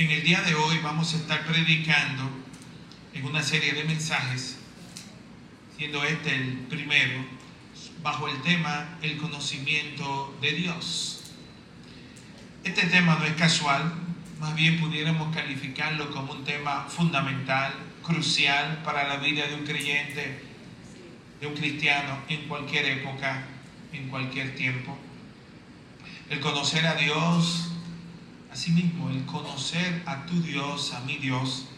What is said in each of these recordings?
En el día de hoy vamos a estar predicando en una serie de mensajes, siendo este el primero, bajo el tema el conocimiento de Dios. Este tema no es casual, más bien pudiéramos calificarlo como un tema fundamental, crucial para la vida de un creyente, de un cristiano, en cualquier época, en cualquier tiempo. El conocer a Dios, asimismo, el conocer a tu Dios, a mi Dios,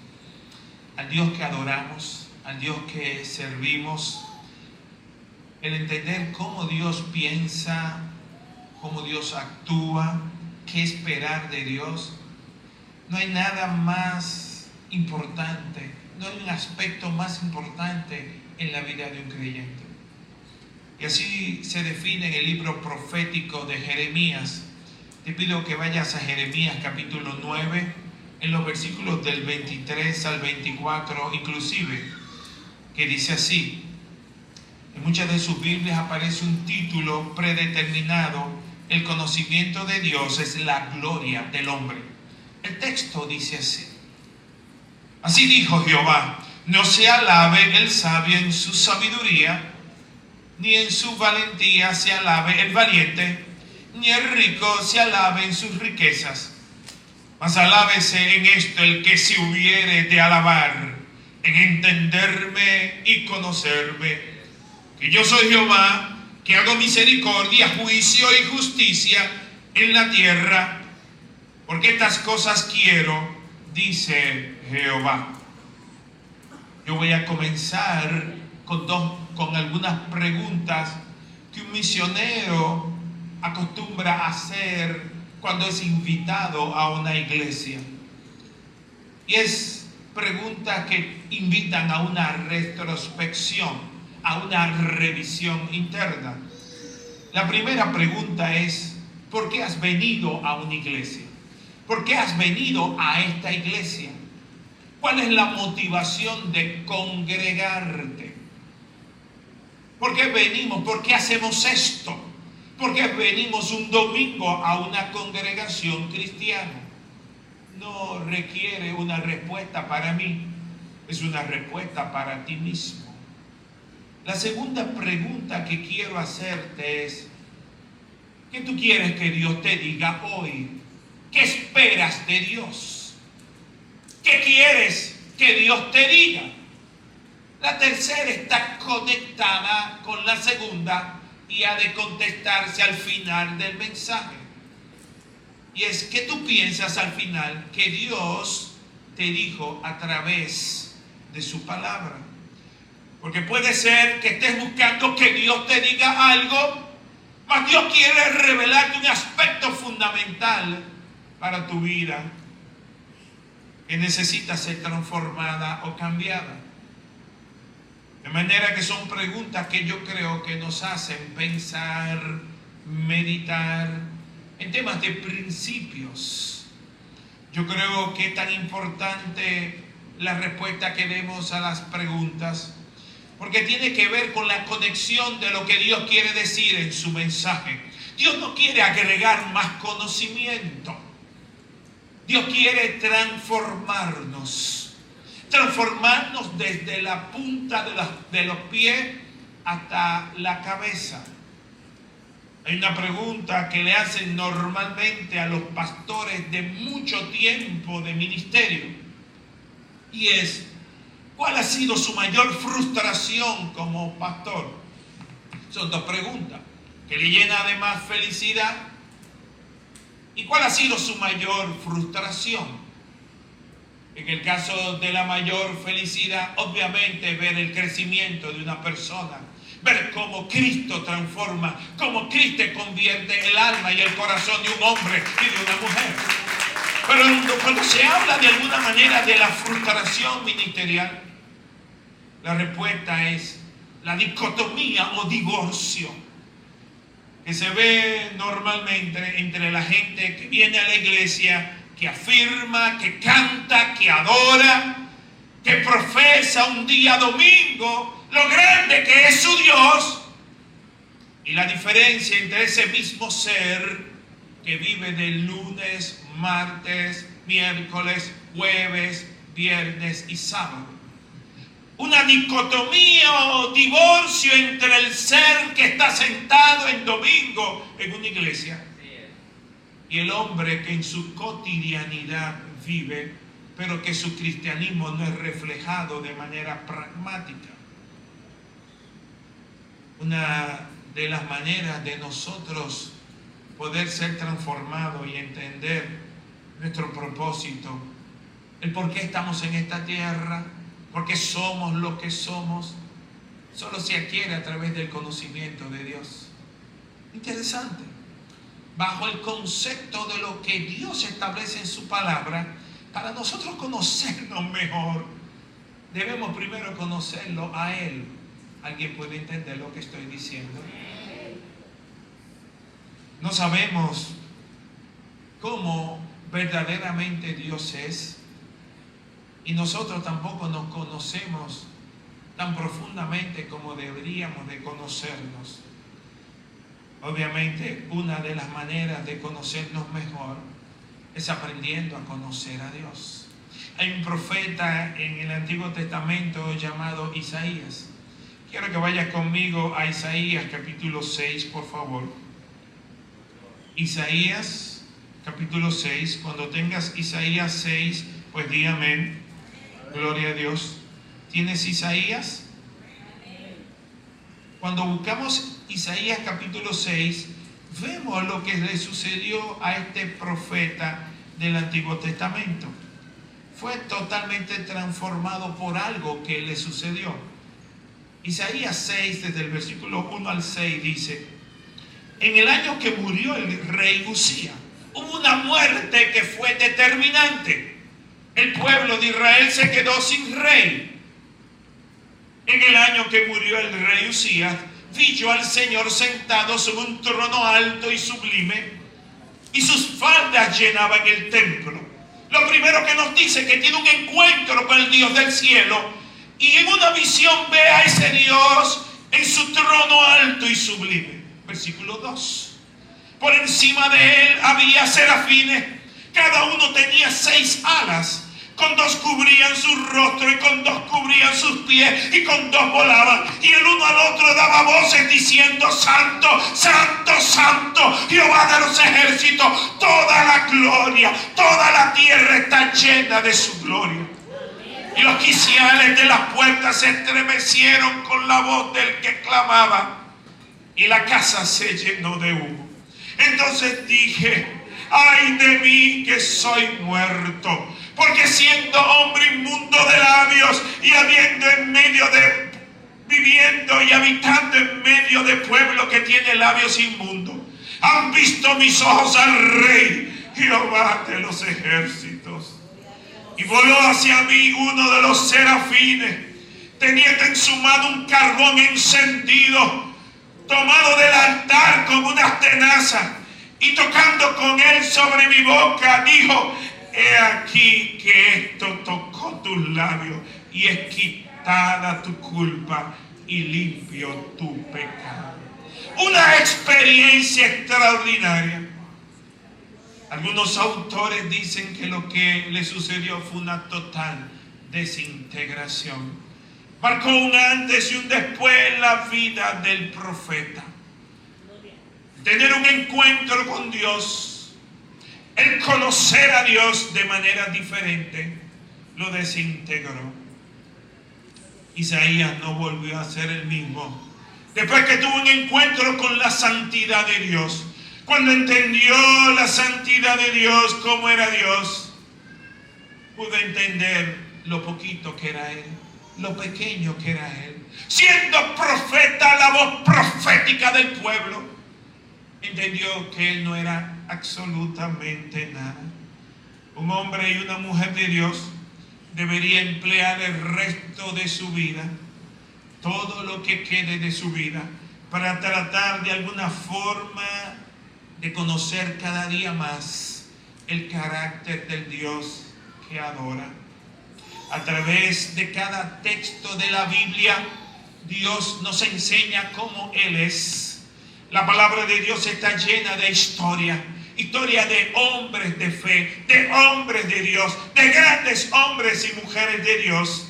al Dios que adoramos, al Dios que servimos, el entender cómo Dios piensa, cómo Dios actúa, qué esperar de Dios. No hay nada más importante, no hay un aspecto más importante en la vida de un creyente. Y así se define en el libro profético de Jeremías. Te pido que vayas a Jeremías capítulo 9, en los versículos del 23 al 24 inclusive, que dice así. En muchas de sus Biblias aparece un título predeterminado: el conocimiento de Dios es la gloria del hombre. El texto dice así: así dijo Jehová, no se alabe el sabio en su sabiduría, ni en su valentía se alabe el valiente, ni el rico se alabe en sus riquezas. Mas alábese en esto el que se hubiere de alabar, en entenderme y conocerme, que yo soy Jehová, que hago misericordia, juicio y justicia en la tierra, porque estas cosas quiero, dice Jehová. Yo voy a comenzar con algunas preguntas que un misionero acostumbra hacer cuando es invitado a una iglesia. Y es preguntas que invitan a una retrospección, a una revisión interna. La primera pregunta es: ¿por qué has venido a una iglesia? ¿Por qué has venido a esta iglesia? ¿Cuál es la motivación de congregarte? ¿Por qué venimos? ¿Por qué hacemos esto? ¿Por qué venimos un domingo a una congregación cristiana? No requiere una respuesta para mí, es una respuesta para ti mismo. La segunda pregunta que quiero hacerte es: ¿qué tú quieres que Dios te diga hoy? ¿Qué esperas de Dios? ¿Qué quieres que Dios te diga? La tercera está conectada con la segunda y ha de contestarse al final del mensaje. Y es: ¿qué tú piensas al final que Dios te dijo a través de su palabra? Porque puede ser que estés buscando que Dios te diga algo, mas Dios quiere revelarte un aspecto fundamental para tu vida que necesita ser transformada o cambiada. De manera que son preguntas que yo creo que nos hacen pensar, meditar en temas de principios. Yo creo que es tan importante la respuesta que demos a las preguntas, porque tiene que ver con la conexión de lo que Dios quiere decir en su mensaje. Dios no quiere agregar más conocimiento. Dios quiere transformarnos desde la punta de los pies hasta la cabeza. Hay una pregunta que le hacen normalmente a los pastores de mucho tiempo de ministerio, y es: ¿cuál ha sido su mayor frustración como pastor? Son dos preguntas que le llenan de más felicidad. ¿Y cuál ha sido su mayor frustración? En el caso de la mayor felicidad, obviamente ver el crecimiento de una persona, ver cómo Cristo transforma, cómo Cristo convierte el alma y el corazón de un hombre y de una mujer. Pero cuando se habla de alguna manera de la frustración ministerial, la respuesta es la dicotomía o divorcio que se ve normalmente entre la gente que viene a la iglesia, que afirma, que canta, que adora, que profesa un día domingo lo grande que es su Dios, y la diferencia entre ese mismo ser que vive de lunes, martes, miércoles, jueves, viernes y sábado. Una dicotomía o divorcio entre el ser que está sentado en domingo en una iglesia y el hombre que en su cotidianidad vive, pero que su cristianismo no es reflejado de manera pragmática. Una de las maneras de nosotros poder ser transformados y entender nuestro propósito, el por qué estamos en esta tierra, por qué somos lo que somos, solo se adquiere a través del conocimiento de Dios. Interesante. Bajo el concepto de lo que Dios establece en su palabra, para nosotros conocernos mejor, debemos primero conocerlo a Él. ¿Alguien puede entender lo que estoy diciendo? No sabemos cómo verdaderamente Dios es, y nosotros tampoco nos conocemos tan profundamente como deberíamos de conocernos. Obviamente, una de las maneras de conocernos mejor es aprendiendo a conocer a Dios. Hay un profeta en el Antiguo Testamento llamado Isaías. Quiero que vayas conmigo a Isaías capítulo 6, por favor. Isaías capítulo 6. Cuando tengas Isaías 6, pues di amén. Gloria a Dios. ¿Tienes Isaías? Cuando buscamos Isaías capítulo 6, vemos lo que le sucedió a este profeta del Antiguo Testamento. Fue totalmente transformado por algo que le sucedió. Isaías 6, desde el versículo 1 al 6, dice: en el año que murió el rey Uzías, hubo una muerte que fue determinante. El pueblo de Israel se quedó sin rey. En el año que murió el rey Uzías, vi yo al Señor sentado sobre un trono alto y sublime, y sus faldas llenaban el templo. Lo primero que nos dice que tiene un encuentro con el Dios del cielo, y en una visión ve a ese Dios en su trono alto y sublime. Versículo 2. Por encima de él había serafines, cada uno tenía 6 alas. Con 2 cubrían su rostro, y con 2 cubrían sus pies, y con 2 volaban, y el uno al otro daba voces diciendo: Santo, Santo, Santo, Jehová de los ejércitos, toda la gloria, toda la tierra está llena de su gloria. Y los quiciales de las puertas se estremecieron con la voz del que clamaba, y la casa se llenó de humo. Entonces dije: ay de mí que soy muerto, porque siendo hombre inmundo de labios, y viviendo y habitando en medio de pueblo que tiene labios inmundos, han visto mis ojos al Rey, Jehová de los ejércitos. Y voló hacia mí uno de los serafines, teniendo en su mano un carbón encendido, tomado del altar con unas tenazas, y tocando con él sobre mi boca, dijo: he aquí que esto tocó tus labios, y es quitada tu culpa y limpio tu pecado. Una experiencia extraordinaria. Algunos autores dicen que lo que le sucedió fue una total desintegración. Marcó un antes y un después en la vida del profeta. Tener un encuentro con Dios, el conocer a Dios de manera diferente, lo desintegró. Isaías no volvió a ser el mismo. Después que tuvo un encuentro con la santidad de Dios, cuando entendió la santidad de Dios, cómo era Dios, pudo entender lo poquito que era Él, lo pequeño que era Él. Siendo profeta, la voz profética del pueblo, entendió que Él no era absolutamente nada. Un hombre y una mujer de Dios debería emplear el resto de su vida, todo lo que quede de su vida, para tratar de alguna forma de conocer cada día más el carácter del Dios que adora. A través de cada texto de la Biblia, Dios nos enseña cómo Él es. La palabra de Dios está llena de historia, historia de hombres de fe, de hombres de Dios, de grandes hombres y mujeres de Dios.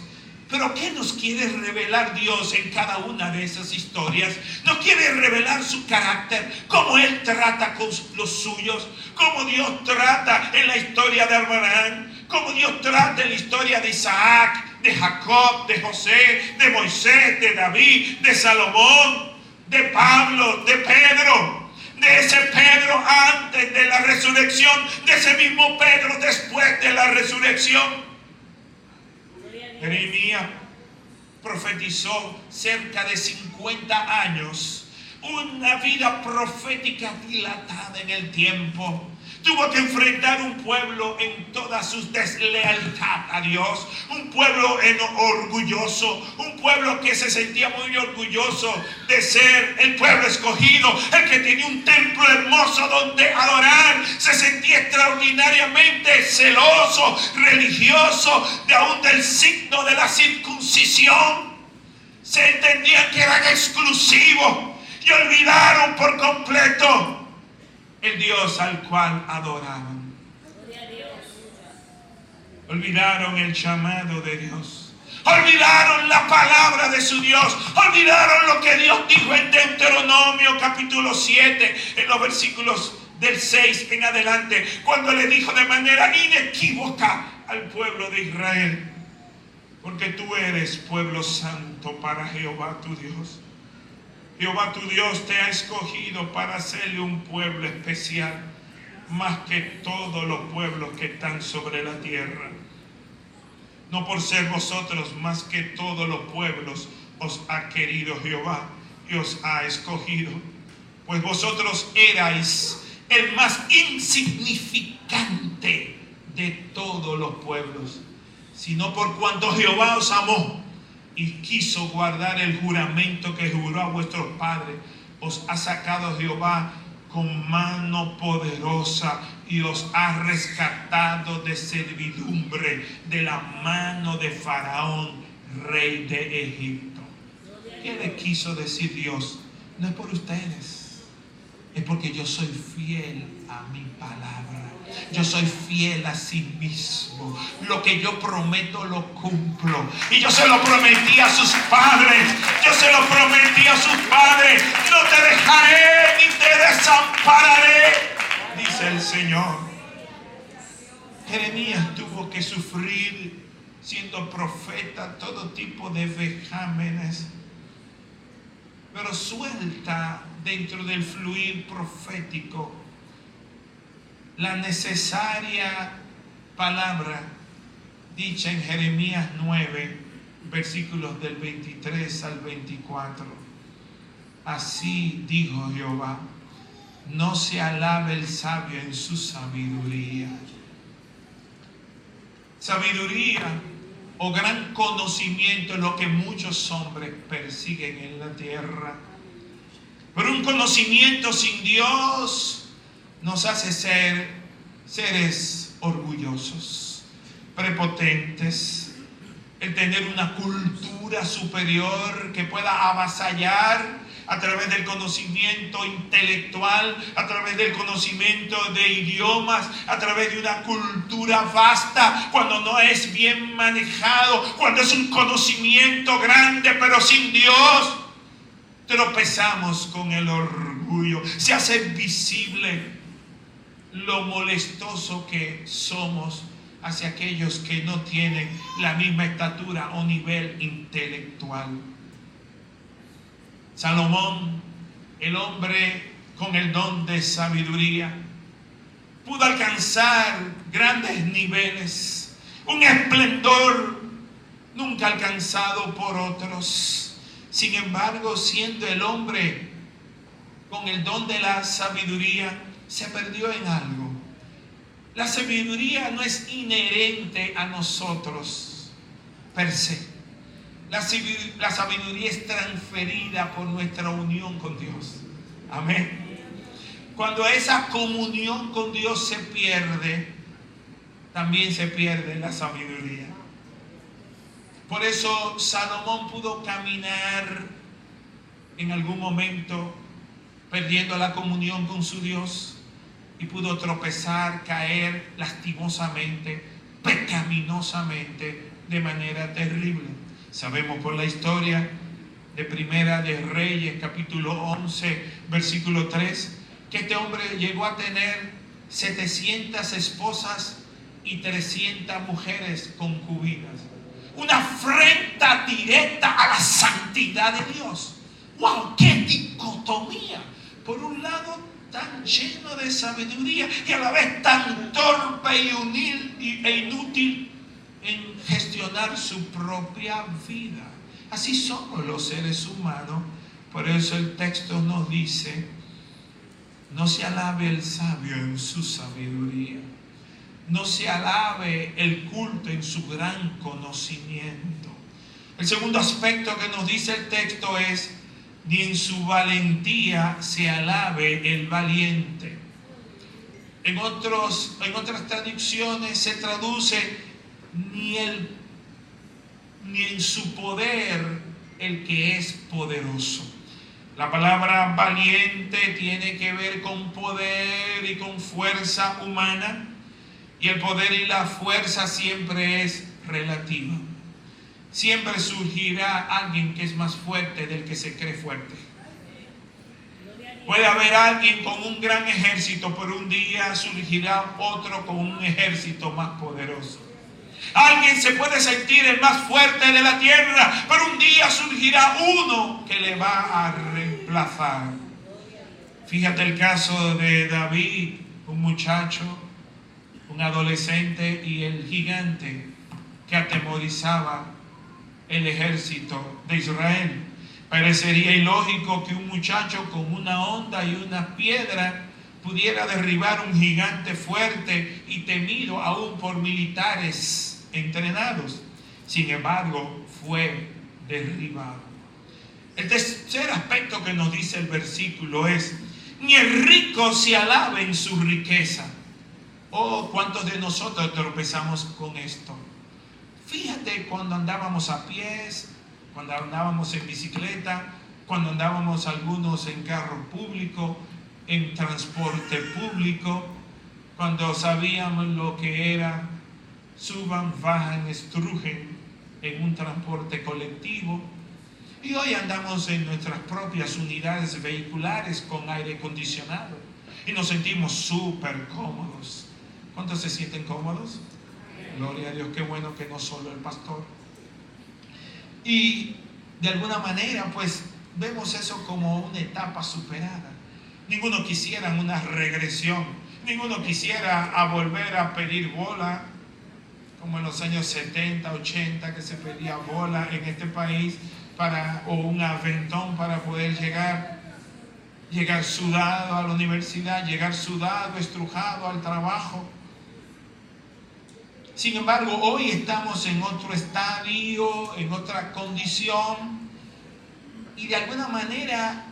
Pero ¿qué nos quiere revelar Dios en cada una de esas historias? Nos quiere revelar su carácter, cómo Él trata con los suyos, cómo Dios trata en la historia de Abraham, cómo Dios trata en la historia de Isaac, de Jacob, de José, de Moisés, de David, de Salomón, de Pablo, de Pedro, de ese Pedro antes de la resurrección, de ese mismo Pedro después de la resurrección. Jeremías profetizó cerca de 50 años, una vida profética dilatada en el tiempo. Tuvo que enfrentar un pueblo en toda su deslealtad a Dios, un pueblo orgulloso, un pueblo que se sentía muy orgulloso de ser el pueblo escogido, el que tenía un templo hermoso donde adorar, se sentía extraordinariamente celoso, religioso, de aún del signo de la circuncisión. Se entendían que eran exclusivos y olvidaron por completo el Dios al cual adoraban. Olvidaron el llamado de Dios. Olvidaron la palabra de su Dios. Olvidaron lo que Dios dijo en Deuteronomio capítulo 7, en los versículos del 6 en adelante, cuando le dijo de manera inequívoca al pueblo de Israel: porque tú eres pueblo santo para Jehová tu Dios. Jehová tu Dios te ha escogido para hacerle un pueblo especial, más que todos los pueblos que están sobre la tierra. No por ser vosotros más que todos los pueblos os ha querido Jehová y os ha escogido, pues vosotros erais el más insignificante de todos los pueblos, sino por cuanto Jehová os amó y quiso guardar el juramento que juró a vuestros padres, os ha sacado Jehová con mano poderosa y os ha rescatado de servidumbre, de la mano de Faraón, rey de Egipto. ¿Qué le quiso decir Dios? No es por ustedes, es porque yo soy fiel a mi palabra. Yo soy fiel a sí mismo. Lo que yo prometo lo cumplo. Y yo se lo prometí a sus padres. Yo se lo prometí a sus padres. No te dejaré ni te desampararé, dice el Señor. Jeremías tuvo que sufrir, siendo profeta, todo tipo de vejámenes. Pero suelta dentro del fluir profético la necesaria palabra dicha en Jeremías 9, versículos del 23 al 24. Así dijo Jehová: no se alabe el sabio en su sabiduría. Sabiduría o gran conocimiento es lo que muchos hombres persiguen en la tierra. Pero un conocimiento sin Dios nos hace ser seres orgullosos, prepotentes, el tener una cultura superior que pueda avasallar a través del conocimiento intelectual, a través del conocimiento de idiomas, a través de una cultura vasta, cuando no es bien manejado, cuando es un conocimiento grande pero sin Dios. Tropezamos con el orgullo, se hace visible lo molestoso que somos hacia aquellos que no tienen la misma estatura o nivel intelectual. Salomón, el hombre con el don de sabiduría, pudo alcanzar grandes niveles, un esplendor nunca alcanzado por otros. Sin embargo, siendo el hombre con el don de la sabiduría, se perdió en algo. La sabiduría no es inherente a nosotros per se. La sabiduría es transferida por nuestra unión con Dios. Amén. Cuando esa comunión con Dios se pierde, también se pierde la sabiduría. Por eso Salomón pudo caminar en algún momento perdiendo la comunión con su Dios, y pudo tropezar, caer lastimosamente, pecaminosamente, de manera terrible. Sabemos por la historia de Primera de Reyes, capítulo 11, versículo 3, que este hombre llegó a tener 700 esposas y 300 mujeres concubinas. Una afrenta directa a la santidad de Dios. ¡Wow! ¡Qué dicotomía! Por un lado, tan lleno de sabiduría y a la vez tan torpe e inútil en gestionar su propia vida. Así somos los seres humanos. Por eso el texto nos dice: no se alabe el sabio en su sabiduría, no se alabe el culto en su gran conocimiento. El segundo aspecto que nos dice el texto es: ni en su valentía se alabe el valiente. En otras traducciones se traduce: ni en su poder el que es poderoso. La palabra valiente tiene que ver con poder y con fuerza humana, y el poder y la fuerza siempre es relativa. Siempre surgirá alguien que es más fuerte del que se cree fuerte. Puede haber alguien con un gran ejército, pero un día surgirá otro con un ejército más poderoso. Alguien se puede sentir el más fuerte de la tierra, pero un día surgirá uno que le va a reemplazar. Fíjate el caso de David, un muchacho, un adolescente, y el gigante que atemorizaba el ejército de Israel. Parecería ilógico que un muchacho con una honda y una piedra pudiera derribar un gigante fuerte y temido aún por militares entrenados. Sin embargo, fue derribado. El tercer aspecto que nos dice el versículo es: ni el rico se alabe en su riqueza. Oh, ¿cuántos de nosotros tropezamos con esto? Fíjate cuando andábamos a pies, cuando andábamos en bicicleta, cuando andábamos algunos en carro público, en transporte público, cuando sabíamos lo que era suban, bajan, estrujen en un transporte colectivo. Y hoy andamos en nuestras propias unidades vehiculares con aire acondicionado y nos sentimos súper cómodos. ¿Cuántos se sienten cómodos? Gloria a Dios, qué bueno que no solo el pastor. Y de alguna manera pues vemos eso como una etapa superada. Ninguno quisiera una regresión, ninguno quisiera volver a pedir bola como en los años 70, 80, que se pedía bola en este país o un aventón para poder llegar sudado a la universidad, llegar sudado, estrujado al trabajo. Sin embargo, hoy estamos en otro estadio, en otra condición, y de alguna manera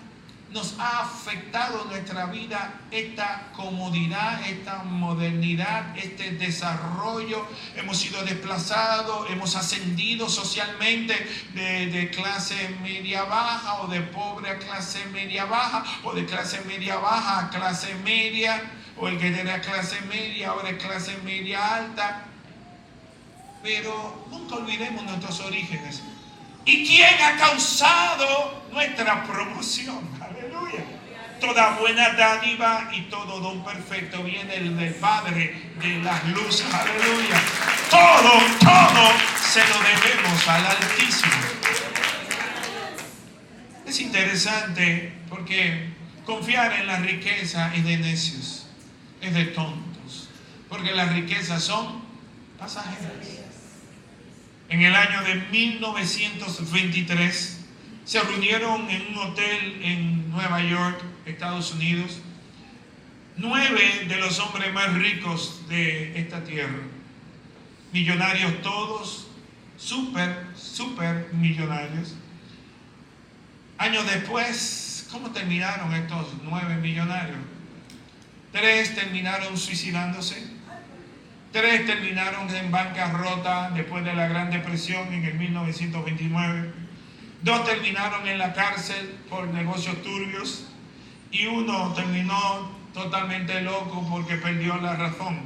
nos ha afectado nuestra vida esta comodidad, esta modernidad, este desarrollo. Hemos sido desplazados, hemos ascendido socialmente de clase media baja, o de pobre a clase media baja, o de clase media baja a clase media, o el que era clase media ahora es clase media alta. Pero nunca olvidemos nuestros orígenes. ¿Y quién ha causado nuestra promoción? Aleluya. Toda buena dádiva y todo don perfecto viene del Padre de las luces. Aleluya. Todo se lo debemos al Altísimo. Es interesante porque confiar en la riqueza es de necios, es de tontos, porque las riquezas son pasajeras. En el año de 1923 se reunieron en un hotel en Nueva York, Estados Unidos, 9 de los hombres más ricos de esta tierra. Millonarios todos, súper millonarios. Años después, ¿cómo terminaron estos 9 millonarios? 3 terminaron suicidándose. 3 terminaron en bancarrota después de la Gran Depresión en el 1929. 2 terminaron en la cárcel por negocios turbios. Y 1 terminó totalmente loco porque perdió la razón.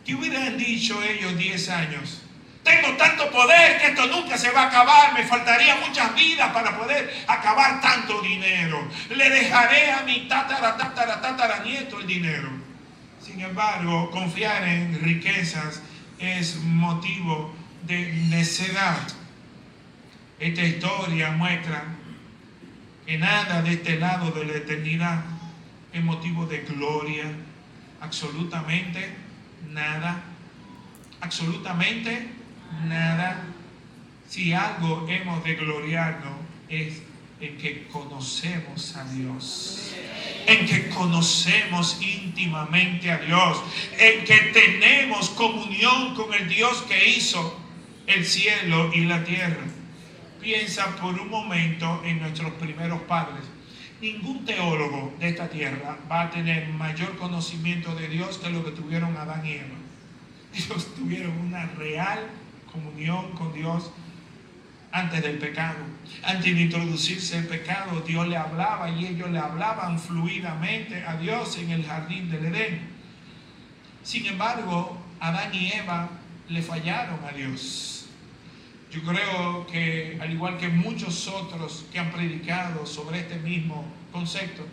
¿Qué hubieran dicho ellos 10 años? Tengo tanto poder que esto nunca se va a acabar. Me faltaría muchas vidas para poder acabar tanto dinero. Le dejaré a mi tataranieto el dinero. Sin embargo, confiar en riquezas es motivo de necedad. Esta historia muestra que nada de este lado de la eternidad es motivo de gloria. Absolutamente nada. Absolutamente nada. Si algo hemos de gloriarnos es en que conocemos a Dios, en que conocemos íntimamente a Dios, en que tenemos comunión con el Dios que hizo el cielo y la tierra. Piensa por un momento en nuestros primeros padres. Ningún teólogo de esta tierra va a tener mayor conocimiento de Dios que lo que tuvieron Adán y Eva. Ellos tuvieron una real comunión con Dios antes del pecado. Antes de introducirse el pecado, Dios le hablaba y ellos le hablaban fluidamente a Dios en el jardín del Edén. Sin embargo, Adán y Eva le fallaron a Dios. Yo creo que, al igual que muchos otros que han predicado sobre este mismo concepto,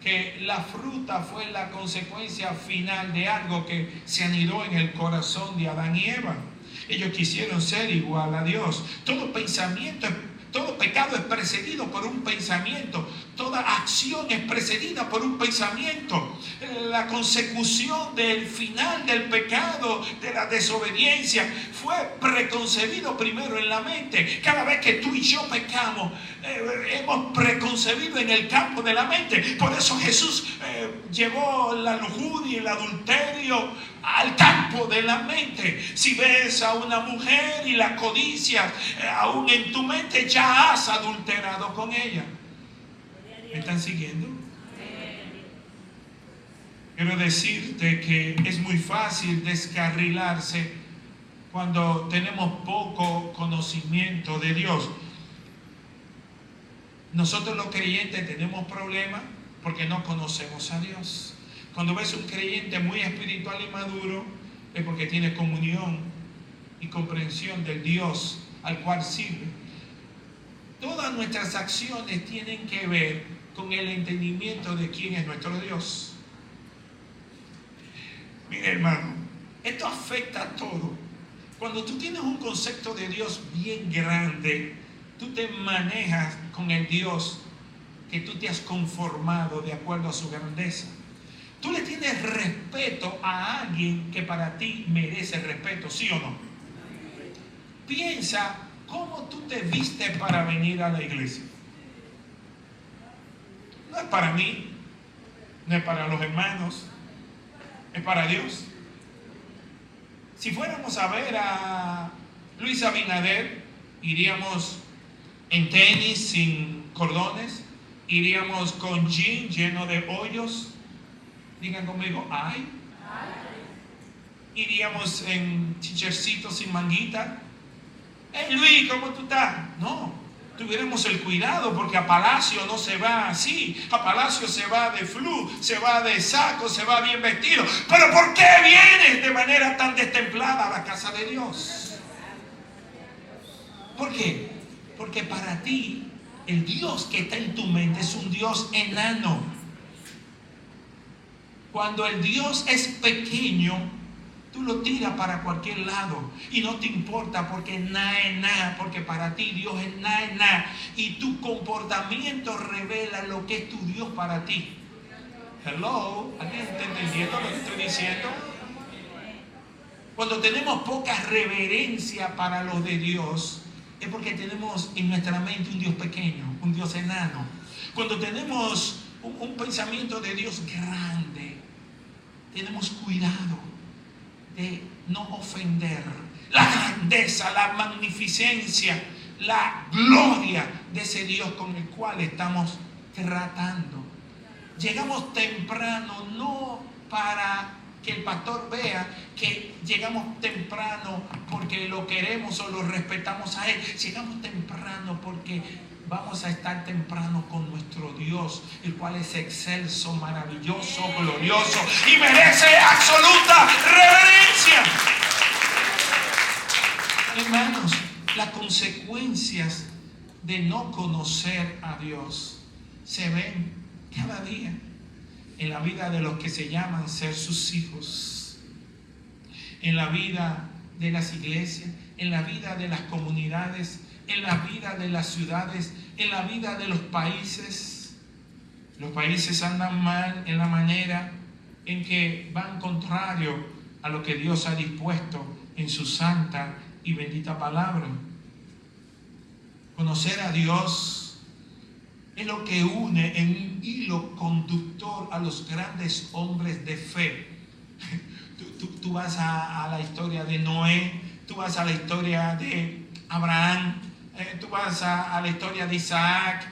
que la fruta fue la consecuencia final de algo que se anidó en el corazón de Adán y Eva. Ellos quisieron ser igual a Dios. Todo pecado es precedido por un pensamiento. Toda acción es precedida por un pensamiento. La consecución del final del pecado, de la desobediencia, fue preconcebido primero en la mente. Cada vez que tú y yo pecamos, hemos preconcebido en el campo de la mente. Por eso Jesús llevó la lujuria y el adulterio al campo de la mente. Si ves a una mujer y la codicias, aún en tu mente ya has adulterado con ella. ¿Me están siguiendo? Quiero decirte que es muy fácil descarrilarse cuando tenemos poco conocimiento de Dios. Nosotros los creyentes tenemos problemas porque no conocemos a Dios. Cuando ves un creyente muy espiritual y maduro, es porque tiene comunión y comprensión del Dios al cual sirve. Todas nuestras acciones tienen que ver con el entendimiento de quién es nuestro Dios. Mira, hermano, esto afecta a todo. Cuando tú tienes un concepto de Dios bien grande, tú te manejas con el Dios que tú te has conformado de acuerdo a su grandeza. Tú le tienes respeto a alguien que para ti merece respeto, ¿sí o no? Piensa cómo tú te vistes para venir a la iglesia. No es para mí, no es para los hermanos, es para Dios. Si fuéramos a ver a Luis Abinader, iríamos en tenis sin cordones, iríamos con jean lleno de hoyos. Digan conmigo, ay. Iríamos en chichercitos sin manguita. Hey Luis, ¿cómo tú estás? No, tuviéramos el cuidado porque a Palacio no se va así. A Palacio se va de flu, se va de saco, se va bien vestido. Pero ¿por qué vienes de manera tan destemplada a la casa de Dios? ¿Por qué? Porque para ti el Dios que está en tu mente es un Dios enano. Cuando el Dios es pequeño, tú lo tiras para cualquier lado y no te importa porque nada es nada, porque para ti Dios es nada. Y tu comportamiento revela lo que es tu Dios para ti. Hello, ¿alguien está entendiendo lo que estoy diciendo? Cuando tenemos poca reverencia para lo de Dios, es porque tenemos en nuestra mente un Dios pequeño, un Dios enano. Cuando tenemos un pensamiento de Dios grande, tenemos cuidado de no ofender la grandeza, la magnificencia, la gloria de ese Dios con el cual estamos tratando. Llegamos temprano no para que el pastor vea que llegamos temprano porque porque lo queremos o lo respetamos a Él. Llegamos temprano porque vamos a estar temprano con nuestro Dios, el cual es excelso, maravilloso, glorioso y merece absoluta reverencia. Hermanos, las consecuencias de no conocer a Dios se ven cada día en la vida de los que se llaman ser sus hijos, en la vida de las iglesias, en la vida de las comunidades, en la vida de las ciudades, en la vida de los países. Los países andan mal en la manera en que van contrario a lo que Dios ha dispuesto en su santa y bendita palabra. Conocer a Dios es lo que une en un hilo conductor a los grandes hombres de fe. Tú vas a la historia de Noé, tú vas a la historia de Abraham, tú vas a la historia de Isaac,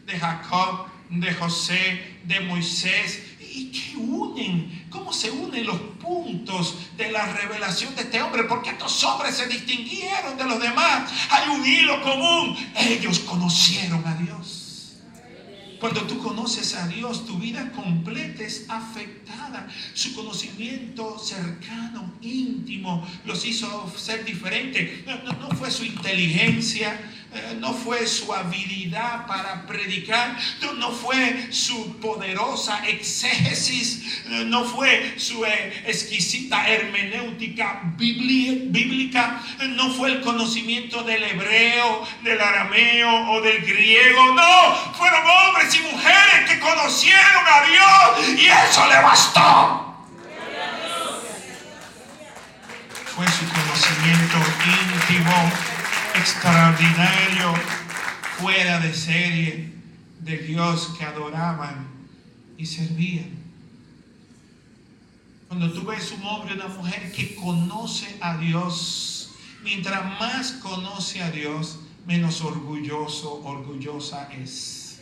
de Jacob, de José, de Moisés. ¿Y qué unen? ¿Cómo se unen los puntos de la revelación de este hombre? Porque estos hombres se distinguieron de los demás. Hay un hilo común. Ellos conocieron a Dios. Cuando tú conoces a Dios, tu vida completa es afectada. Su conocimiento cercano, íntimo, los hizo ser diferentes. No fue su inteligencia, no fue su habilidad para predicar, no fue su poderosa exégesis, no fue su exquisita hermenéutica bíblica, no fue el conocimiento del hebreo, del arameo o del griego. No, fueron hombres y mujeres que conocieron a Dios y eso le bastó. Fue su conocimiento íntimo, extraordinario, fuera de serie, de Dios que adoraban y servían. Cuando tú ves un hombre o una mujer que conoce a Dios, mientras más conoce a Dios, menos orgullosa es.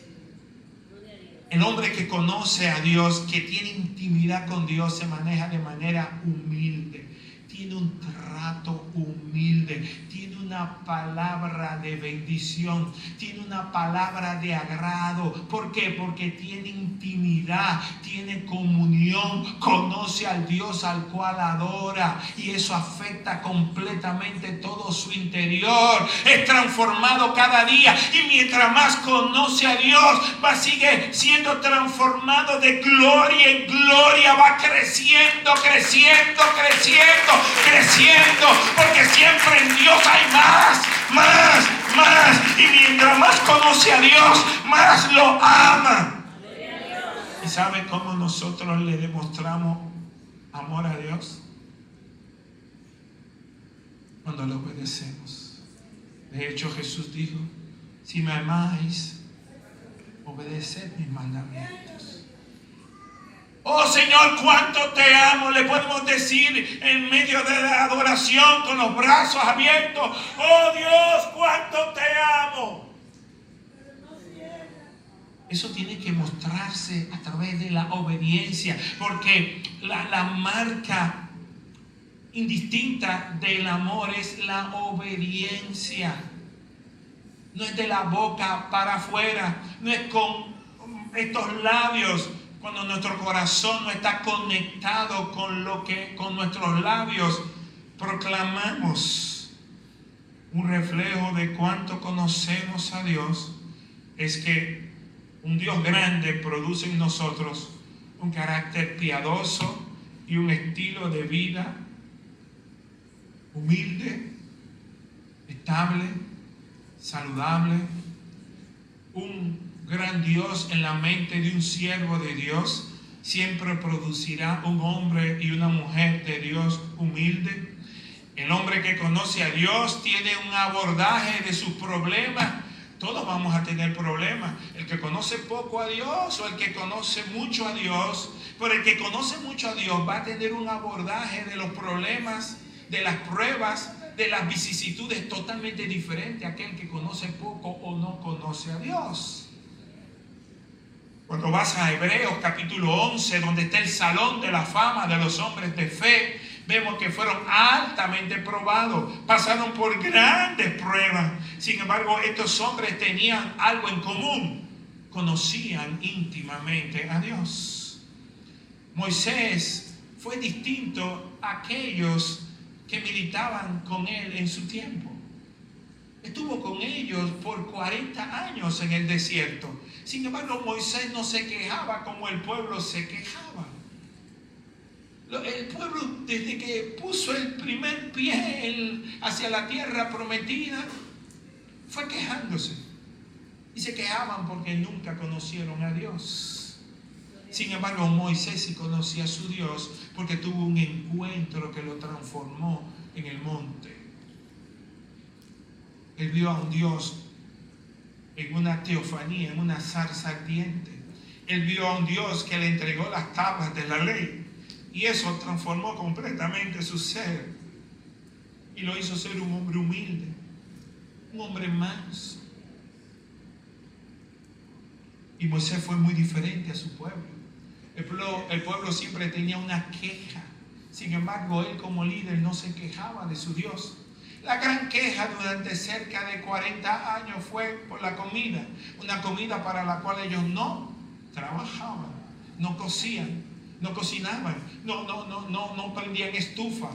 El hombre que conoce a Dios, que tiene intimidad con Dios, se maneja de manera humilde, tiene un trato humilde, tiene una palabra de bendición, tiene una palabra de agrado. ¿Por qué? Porque tiene intimidad, tiene comunión, conoce al Dios al cual adora, y eso afecta completamente todo su interior. Es transformado cada día, y mientras más conoce a Dios, sigue siendo transformado de gloria en gloria, va creciendo, porque siempre en Dios hay más. Y mientras más conoce a Dios, más lo ama. ¿Y sabe cómo nosotros le demostramos amor a Dios? Cuando le obedecemos. De hecho, Jesús dijo: si me amáis, obedeced mis mandamientos. Oh Señor, cuánto te amo, le podemos decir en medio de la adoración con los brazos abiertos. Oh Dios, cuánto te amo. Eso tiene que mostrarse a través de la obediencia, porque la marca indistinta del amor es la obediencia. No es de la boca para afuera, no es con estos labios. Cuando nuestro corazón no está conectado con nuestros labios, proclamamos. Un reflejo de cuánto conocemos a Dios es que un Dios grande produce en nosotros un carácter piadoso y un estilo de vida humilde, estable, saludable. Un gran Dios en la mente de un siervo de Dios siempre producirá un hombre y una mujer de Dios humilde. El hombre que conoce a Dios tiene un abordaje de sus problemas. Todos vamos a tener problemas. El que conoce poco a Dios o el que conoce mucho a Dios. Pero el que conoce mucho a Dios va a tener un abordaje de los problemas, de las pruebas, de las vicisitudes totalmente diferente a aquel que conoce poco o no conoce a Dios. Cuando vas a Hebreos capítulo 11, donde está el salón de la fama de los hombres de fe, Vemos que fueron altamente probados, pasaron por grandes pruebas. Sin embargo, estos hombres tenían algo en común: conocían íntimamente a Dios. Moisés fue distinto a aquellos que militaban con él en su tiempo. Estuvo con ellos por 40 años en el desierto. Sin embargo, Moisés no se quejaba como el pueblo se quejaba. El pueblo, desde que puso el primer pie hacia la tierra prometida, fue quejándose. Y se quejaban porque nunca conocieron a Dios. Sin embargo, Moisés sí conocía a su Dios porque tuvo un encuentro que lo transformó en el monte. Él vio a un Dios en una teofanía, en una zarza ardiente. Él vio a un Dios que le entregó las tablas de la ley. Y eso transformó completamente su ser. Y lo hizo ser un hombre humilde, un hombre manso. Y Moisés fue muy diferente a su pueblo. El pueblo siempre tenía una queja. Sin embargo, él como líder no se quejaba de su Dios. La gran queja durante cerca de 40 años fue por la comida. Una comida para la cual ellos no trabajaban, no cocían, no cocinaban, no prendían estufa,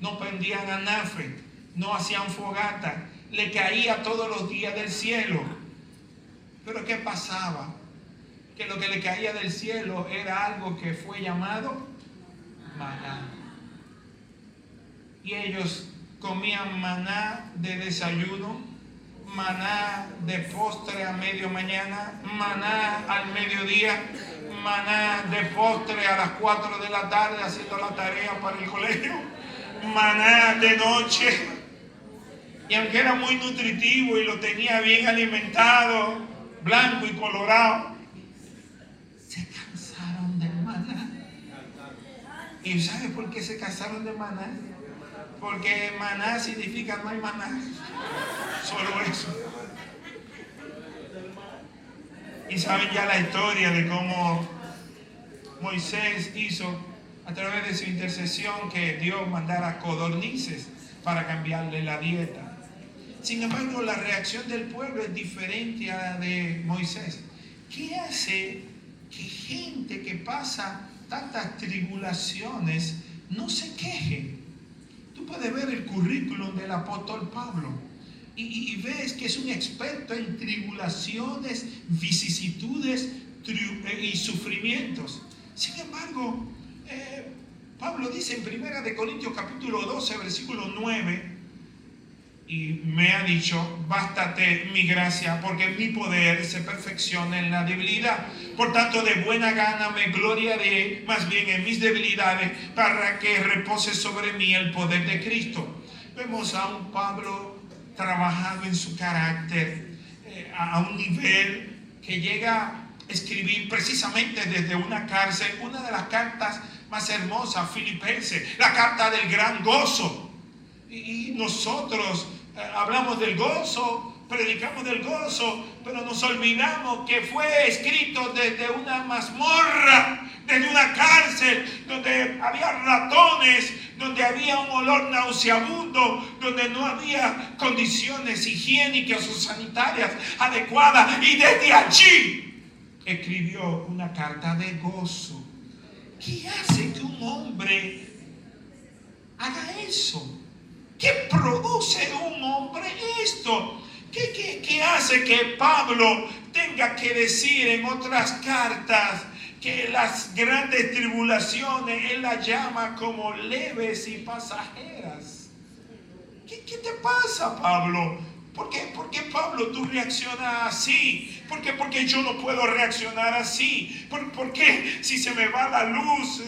no prendían anafe, no hacían fogata. Le caía todos los días del cielo. Pero ¿qué pasaba? Que lo que le caía del cielo era algo que fue llamado maná. Y ellos comían maná de desayuno, maná de postre a medio mañana, maná al mediodía, maná de postre a las 4 de la tarde haciendo la tarea para el colegio, maná de noche. Y aunque era muy nutritivo y lo tenía bien alimentado, blanco y colorado, se cansaron del maná. ¿Y sabe por qué se cansaron del maná? Porque maná significa no hay maná. Solo eso. Y saben ya la historia de cómo Moisés hizo a través de su intercesión que Dios mandara codornices para cambiarle la dieta. Sin embargo, la reacción del pueblo es diferente a la de Moisés. ¿Qué hace que gente que pasa tantas tribulaciones no se queje? Tú puedes ver el currículum del apóstol Pablo y ves que es un experto en tribulaciones, vicisitudes y sufrimientos. Sin embargo, Pablo dice en 1 Corintios capítulo 12, versículo 9, y me ha dicho: bástate mi gracia, porque mi poder se perfecciona en la debilidad. Por tanto, de buena gana me gloriaré más bien en mis debilidades, para que repose sobre mí el poder de Cristo. Vemos a un Pablo trabajado en su carácter, a un nivel que llega a escribir precisamente desde una cárcel, una de las cartas más hermosas, Filipenses, la carta del gran gozo. Y nosotros hablamos del gozo, predicamos del gozo, pero nos olvidamos que fue escrito desde una mazmorra, desde una cárcel, donde había ratones, donde había un olor nauseabundo, donde no había condiciones higiénicas o sanitarias adecuadas. Y desde allí escribió una carta de gozo. ¿Qué hace que un hombre haga eso? ¿Qué produce un hombre esto? ¿Qué hace que Pablo tenga que decir en otras cartas que las grandes tribulaciones él las llama como leves y pasajeras? ¿Qué te pasa, Pablo? ¿Por qué, Pablo, tú reaccionas así? ¿Por qué? Porque yo no puedo reaccionar así. ¿Por qué si se me va la luz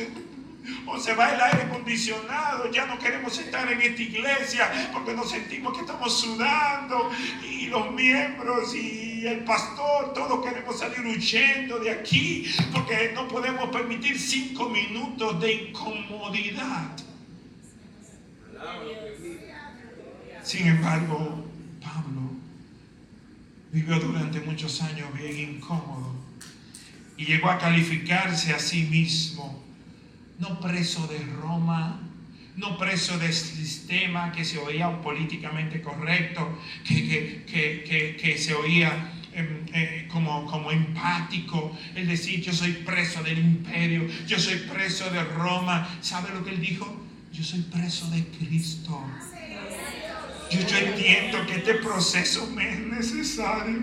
o se va el aire acondicionado, ya no queremos estar en esta iglesia porque nos sentimos que estamos sudando, y los miembros y el pastor, todos queremos salir huyendo de aquí porque no podemos permitir 5 minutos de incomodidad? Sin embargo, Pablo vivió durante muchos años bien incómodo y llegó a calificarse a sí mismo: no preso de Roma, no preso del sistema que se oía políticamente correcto, que se oía como empático, el decir yo soy preso del imperio, yo soy preso de Roma. ¿Sabe lo que él dijo? Yo soy preso de Cristo. Yo entiendo que este proceso me es necesario.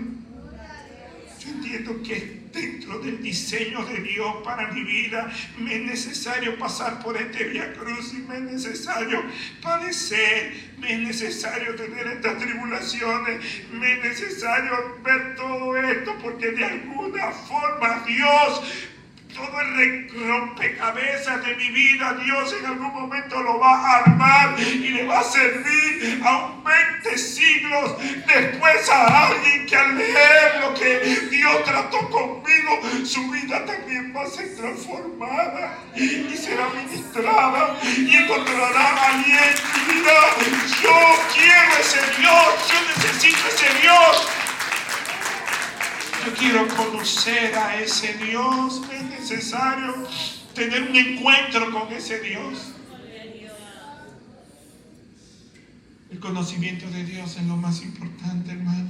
Yo entiendo que dentro del diseño de Dios para mi vida me es necesario pasar por este vía cruz, y me es necesario padecer, me es necesario tener estas tribulaciones, me es necesario ver todo esto, porque de alguna forma Dios, todo el rompecabezas de mi vida, Dios en algún momento lo va a armar y le va a servir a 20 siglos después a alguien que al leer lo que Dios trató conmigo, su vida también va a ser transformada y será ministrada y encontrará aliento y dirá: yo quiero ese Dios, yo necesito ese Dios. Yo quiero conocer a ese Dios. Es necesario tener un encuentro con ese Dios. El conocimiento de Dios es lo más importante, hermano.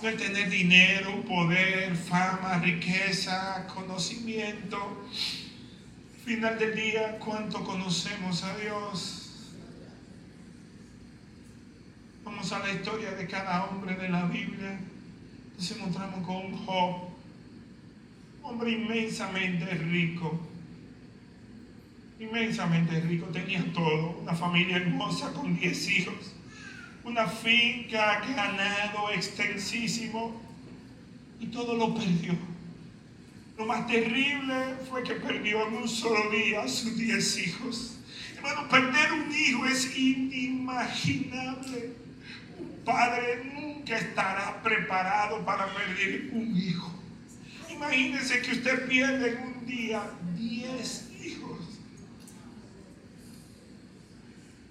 No es tener dinero, poder, fama, riqueza, conocimiento. Al final del día, ¿cuánto conocemos a Dios? Vamos a la historia de cada hombre de la Biblia. Nos encontramos con un Job, un hombre inmensamente rico, tenía todo, una familia hermosa con 10 hijos, una finca, ganado extensísimo, y todo lo perdió. Lo más terrible fue que perdió en un solo día a sus 10 hijos. Hermano, perder un hijo es inimaginable. Un padre nunca estará preparado para perder un hijo. Imagínese que usted pierde en un día 10 hijos.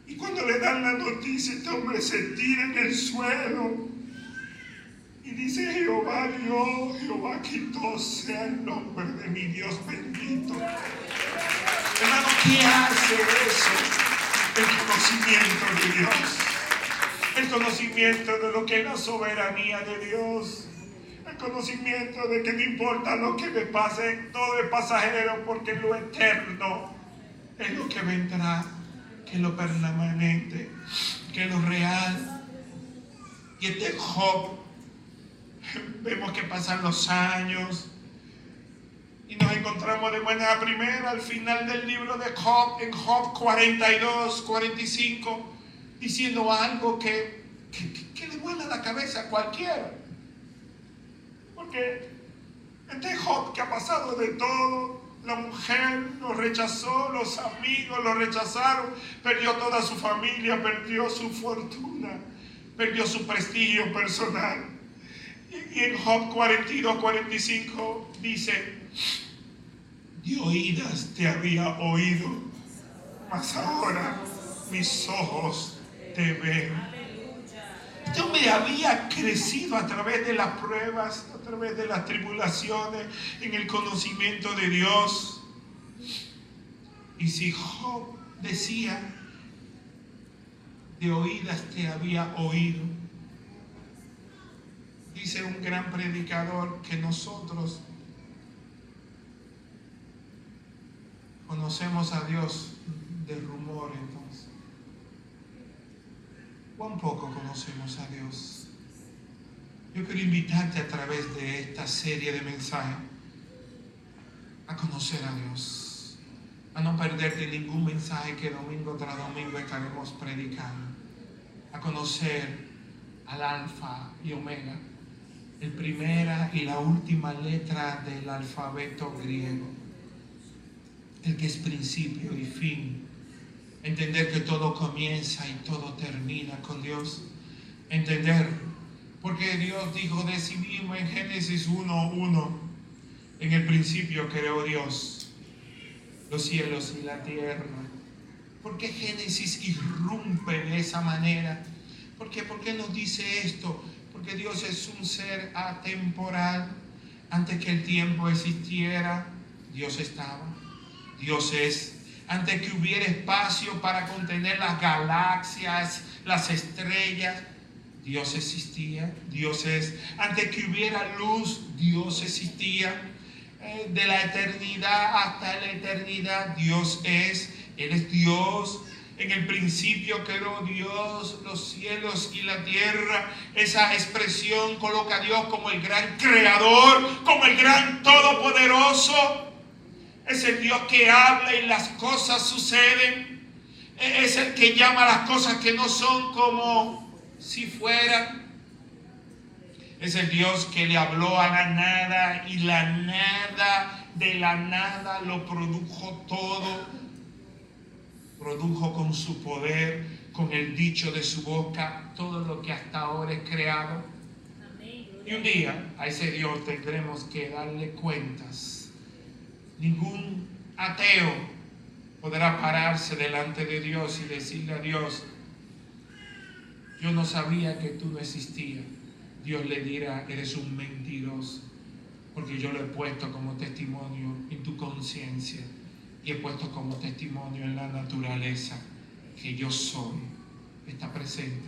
Y cuando le dan la noticia, este hombre se tira en el suelo y dice: Jehová dio, Jehová quitó, sea el nombre de mi Dios bendito. Hermano, ¿qué hace eso? El conocimiento de Dios. El conocimiento de lo que es la soberanía de Dios. El conocimiento de que no importa lo que me pase, todo es pasajero, porque lo eterno es lo que vendrá, que es lo permanente, que es lo real. Y este Job, vemos que pasan los años y nos encontramos de buena primera al final del libro de Job, en Job 42, 45, diciendo algo que le vuela la cabeza a cualquiera. Porque este Job, que ha pasado de todo, la mujer lo rechazó, los amigos lo rechazaron, perdió toda su familia, perdió su fortuna, perdió su prestigio personal. Y en Job 42, 45 dice: de oídas te había oído, mas ahora mis ojos te ven. Este hombre había crecido a través de las pruebas, a través de las tribulaciones, en el conocimiento de Dios. Y si Job decía: de oídas te había oído, dice un gran predicador que nosotros conocemos a Dios de rumor. Entonces, ¿cuán poco conocemos a Dios? Yo quiero invitarte a través de esta serie de mensajes a conocer a Dios, a no perderte ningún mensaje que domingo tras domingo estaremos predicando, a conocer al Alfa y Omega, el primera y la última letra del alfabeto griego, el que es principio y fin. Entender que todo comienza y todo termina con Dios. Entender porque Dios dijo de sí mismo en Génesis 1:1: en el principio creó Dios los cielos y la tierra. ¿Por qué Génesis irrumpe de esa manera? ¿Por qué nos dice esto? Porque Dios es un ser atemporal. Antes que el tiempo existiera, Dios estaba. Dios es. antes que hubiera espacio para contener las galaxias, las estrellas, Dios existía. Dios es. Antes que hubiera luz, Dios existía. De la eternidad hasta la eternidad, Dios es. Él es Dios. En el principio creó Dios los cielos y la tierra. Esa expresión coloca a Dios como el gran creador, como el gran todopoderoso. Es el Dios que habla y las cosas suceden. Es el que llama a las cosas que no son como si fueran. Es el Dios que le habló a la nada y la nada, de la nada lo produjo todo. Produjo con su poder, con el dicho de su boca, todo lo que hasta ahora es creado. Y un día a ese Dios tendremos que darle cuentas. Ningún ateo podrá pararse delante de Dios y decirle a Dios: yo no sabía que tú no existías. Dios le dirá: eres un mentiroso, porque yo lo he puesto como testimonio en tu conciencia y he puesto como testimonio en la naturaleza que yo soy, está presente,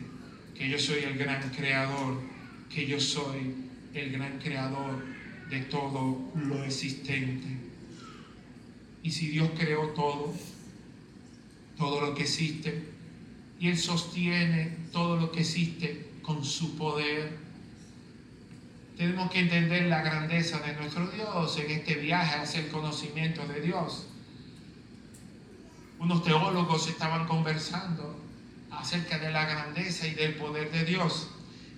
que yo soy el gran creador, que yo soy el gran creador de todo lo existente. Y si Dios creó todo lo que existe, y Él sostiene todo lo que existe con su poder, tenemos que entender la grandeza de nuestro Dios en este viaje hacia el conocimiento de Dios. Unos teólogos estaban conversando acerca de la grandeza y del poder de Dios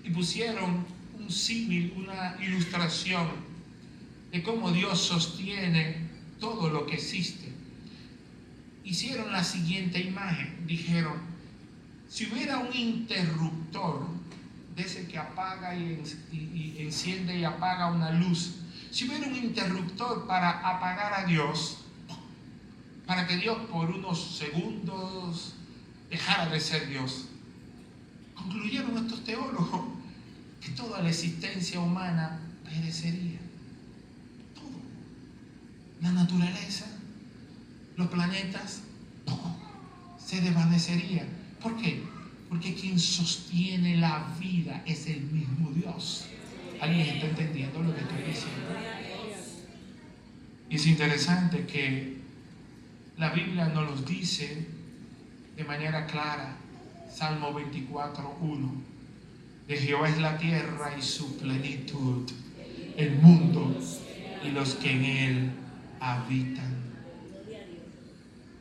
y pusieron un símil, una ilustración de cómo Dios sostiene todo lo que existe. Hicieron la siguiente imagen. Dijeron: si hubiera un interruptor de ese que apaga y enciende y apaga una luz, si hubiera un interruptor para apagar a Dios, para que Dios por unos segundos dejara de ser Dios, concluyeron estos teólogos que toda la existencia humana perecería. Todo. La naturaleza, los planetas, todo se desvanecería. ¿Por qué? Porque quien sostiene la vida es el mismo Dios. ¿Alguien está entendiendo lo que estoy diciendo? Y es interesante que la Biblia nos lo dice de manera clara. Salmo 24:1. De Jehová es la tierra y su plenitud, el mundo y los que en él habitan.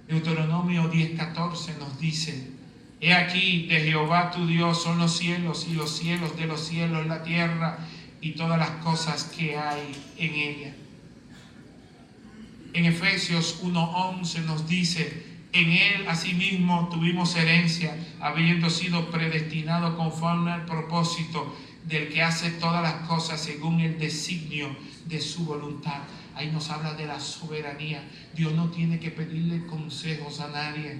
Deuteronomio 10:14 nos dice: he aquí, de Jehová tu Dios son los cielos y los cielos de los cielos, la tierra y todas las cosas que hay en ella. En Efesios 1:11 nos dice: en él asimismo tuvimos herencia, habiendo sido predestinados conforme al propósito del que hace todas las cosas según el designio de su voluntad. Ahí nos habla de la soberanía. Dios no tiene que pedirle consejos a nadie.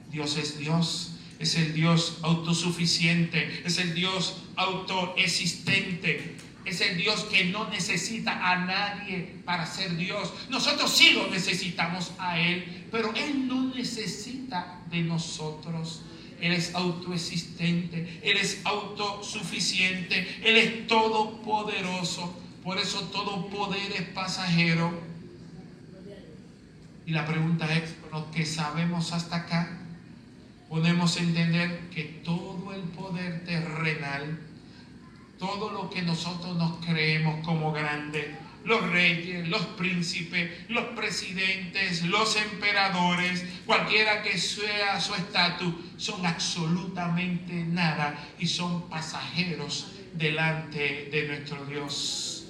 Dios es Dios. Es el Dios autosuficiente. Es el Dios autoexistente. Es el Dios que no necesita a nadie para ser Dios. Nosotros sí lo necesitamos a Él, pero Él no necesita de nosotros. Él es autoexistente, Él es autosuficiente, Él es todopoderoso. Por eso todo poder es pasajero. Y la pregunta es, con lo que sabemos hasta acá, podemos entender que todo el poder terrenal, todo lo que nosotros nos creemos como grande, los reyes, los príncipes, los presidentes, los emperadores, cualquiera que sea su estatus, son absolutamente nada y son pasajeros delante de nuestro Dios.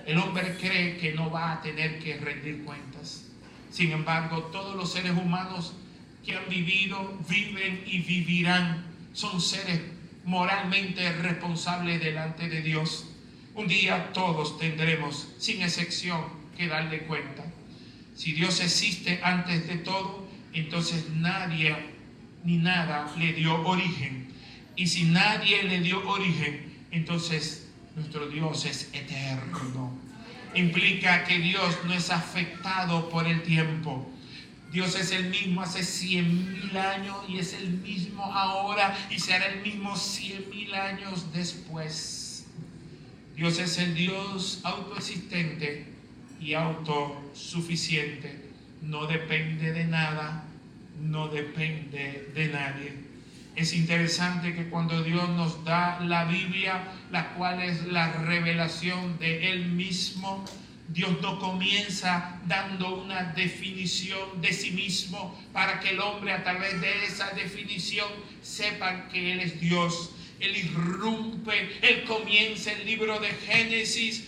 El hombre cree que no va a tener que rendir cuentas. Sin embargo, todos los seres humanos que han vivido, viven y vivirán son seres moralmente responsables delante de Dios. Un día todos tendremos, sin excepción, que darle cuenta. Si Dios existe antes de todo, entonces nadie ni nada le dio origen. Y si nadie le dio origen, entonces nuestro Dios es eterno. Implica que Dios no es afectado por el tiempo. Dios es el mismo hace 100,000 años y es el mismo ahora y será el mismo 100,000 años después. Dios es el Dios autoexistente y autosuficiente. No depende de nada, no depende de nadie. Es interesante que cuando Dios nos da la Biblia, la cual es la revelación de Él mismo, Dios no comienza dando una definición de sí mismo para que el hombre a través de esa definición sepa que Él es Dios. Él irrumpe, Él comienza el libro de Génesis,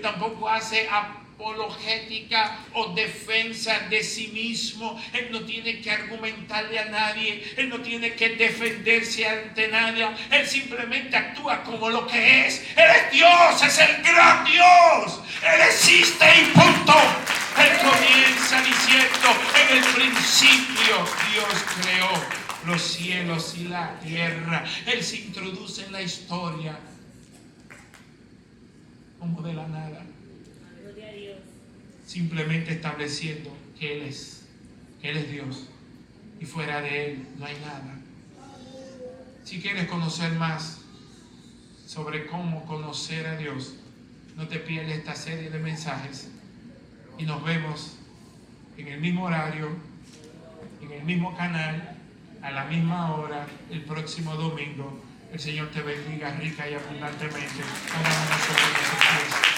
tampoco hace apologética o defensa de sí mismo. Él no tiene que argumentarle a nadie, Él no tiene que defenderse ante nadie, Él simplemente actúa como lo que es. Él es Dios, es el gran Dios, Él existe y punto. Él comienza diciendo: en el principio Dios creó los cielos y la tierra. Él se introduce en la historia como de la nada, simplemente estableciendo que Él es Dios y fuera de Él no hay nada. Si quieres conocer más sobre cómo conocer a Dios, no te pierdas esta serie de mensajes y nos vemos en el mismo horario, en el mismo canal, a la misma hora, el próximo domingo. El Señor te bendiga rica y abundantemente. Pongámonos sobre nuestros pies.